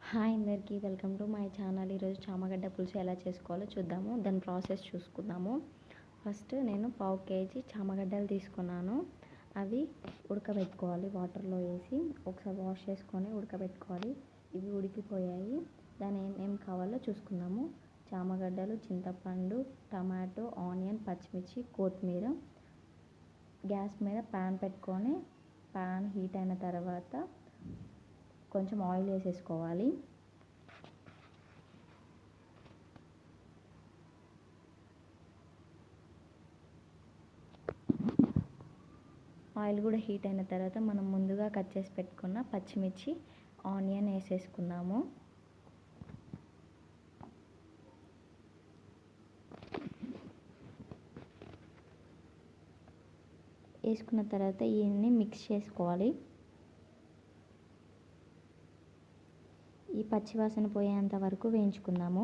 Hi అందరికీ welcome to my channel. ఈరోజు చామగడ్డ పులుసు ఎలా చేసుకోవాలో చూద్దాము. దాని ప్రాసెస్ చూసుకుందాము. ఫస్ట్ నేను పావు కేజీ చామగడ్డలు తీసుకున్నాను. అవి ఉడకబెట్టుకోవాలి. వాటర్లో వేసి ఒకసారి వాష్ చేసుకొని ఉడకబెట్టుకోవాలి. ఇవి ఉడికిపోయాయి. దాని ఏం కావాలో చూసుకుందాము. చామగడ్డలు, చింతపండు, టమాటో, ఆనియన్, పచ్చిమిర్చి, కొత్తిమీర. గ్యాస్ మీద ప్యాన్ పెట్టుకొని ప్యాన్ హీట్ అయిన తర్వాత కొంచెం ఆయిల్ వేసేసుకోవాలి. ఆయిల్ కూడా హీట్ అయిన తర్వాత మనం ముందుగా కట్ చేసి పెట్టుకున్న పచ్చిమిర్చి, ఆనియన్ వేసేసుకుందాము. వేసుకున్న తర్వాత ఇవన్నీ మిక్స్ చేసుకోవాలి. ఈ పచ్చివాసన పోయేంత వరకు వేయించుకుందాము.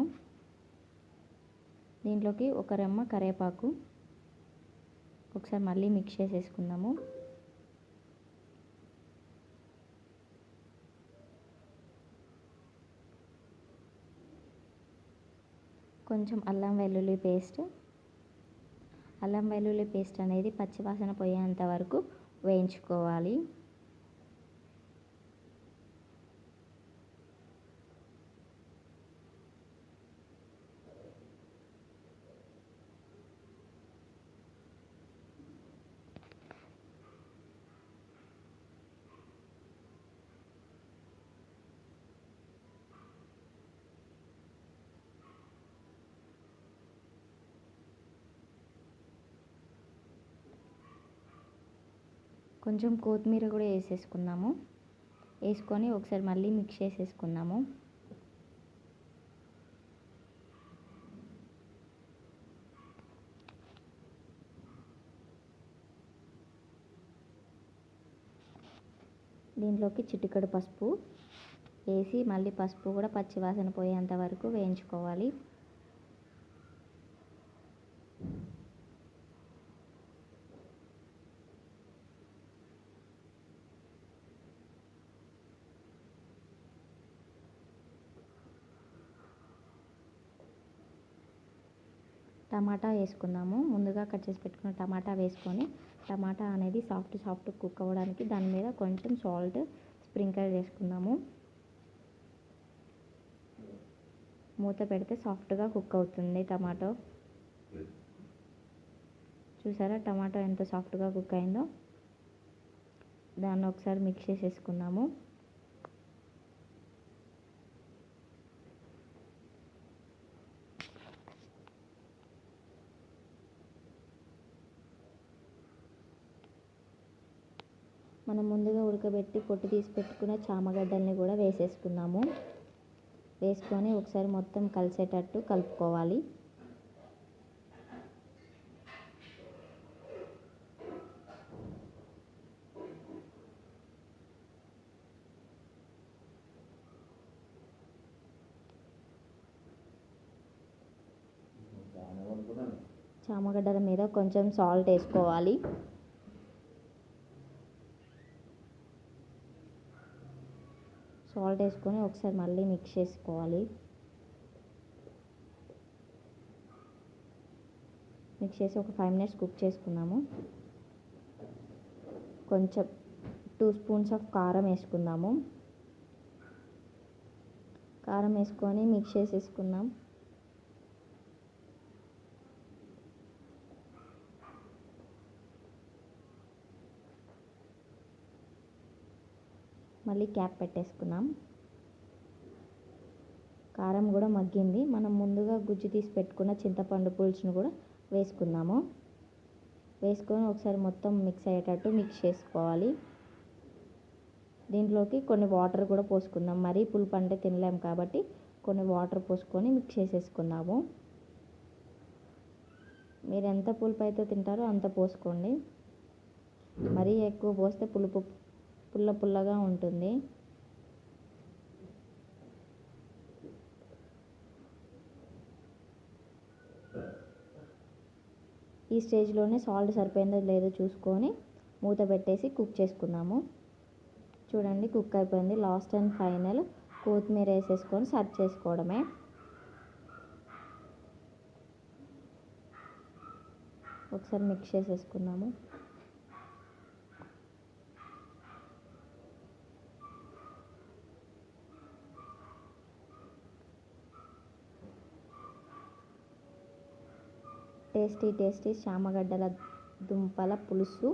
దీంట్లోకి ఒక రెమ్మ కరివేపాకు ఒకసారి మళ్ళీ మిక్స్ చేసేసుకుందాము. కొంచెం అల్లం వెల్లుల్లి పేస్ట్ అనేది పచ్చివాసన పోయేంత వరకు వేయించుకోవాలి. కొంచెం కొత్తిమీర కూడా వేసేసుకుందాము. వేసుకొని ఒకసారి మళ్ళీ మిక్స్ చేసేసుకుందాము. దీంట్లోకి చిటికెడు పసుపు వేసి మళ్ళీ పసుపు కూడా పచ్చివాసన పోయేంత వరకు వేయించుకోవాలి. టమాటా వేసుకుందాము. ముందుగా కట్ చేసి పెట్టుకున్న టమాటా వేసుకొని టమాటా అనేది సాఫ్ట్ కుక్ అవ్వడానికి దాని మీద కొంచెం సాల్ట్ స్ప్రింకిల్ చేసుకుందాము. మూత పెడితే సాఫ్ట్గా కుక్ అవుతుంది టమాటో. చూసారా టమాటో ఎంత సాఫ్ట్గా కుక్ అయిందో. దాన్ని ఒకసారి మిక్స్ చేసేసుకుందాము. మనం ముందుగా ఉడకబెట్టి పొట్టు తీసి పెట్టుకున్న చామగడ్డల్ని కూడా వేసేసుకుందాము. వేసుకొని ఒకసారి మొత్తం కలిసేటట్టు కలుపుకోవాలి. చామగడ్డల మీద కొంచెం సాల్ట్ వేసుకోవాలి. సాల్ట్ వేసుకొని ఒకసారి మళ్ళీ మిక్స్ చేసుకోవాలి. మిక్స్ చేసి ఒక 5 minutes కుక్ చేసుకుందాము. కొంచెం 2 స్పూన్స్ ఆఫ్ కారం వేసుకుందాము. కారం వేసుకొని మిక్స్ చేసేసుకుందాం. మళ్ళీ క్యాప్ పెట్టేసుకుందాం. కారం కూడా మగ్గింది. మనం ముందుగా గుజ్జు తీసి పెట్టుకున్న చింతపండు పులుసును కూడా వేసుకుందాము. వేసుకొని ఒకసారి మొత్తం మిక్స్ అయ్యేటట్టు మిక్స్ చేసుకోవాలి. దీంట్లోకి కొన్ని వాటర్ కూడా పోసుకుందాం. మరీ పులుపు అంటే తినలేం కాబట్టి కొన్ని వాటర్ పోసుకొని మిక్స్ చేసేసుకుందాము. మీరు ఎంత పులుపు అయితే తింటారో అంత పోసుకోండి. మరీ ఎక్కువ పోస్తే పుల్లగా ఉంటుంది. ఈ స్టేజ్లోనే సాల్ట్ సరిపోయిందో లేదో చూసుకొని మూత పెట్టేసి కుక్ చేసుకుందాము. చూడండి కుక్ అయిపోయింది. లాస్ట్ అండ్ ఫైనల్ కొత్తిమీర వేసేసుకొని సర్వ్ చేసుకోవడమే. ఒకసారి మిక్స్ చేసేసుకుందాము. టేస్టీ చామగడ్డల దుంపల పులుసు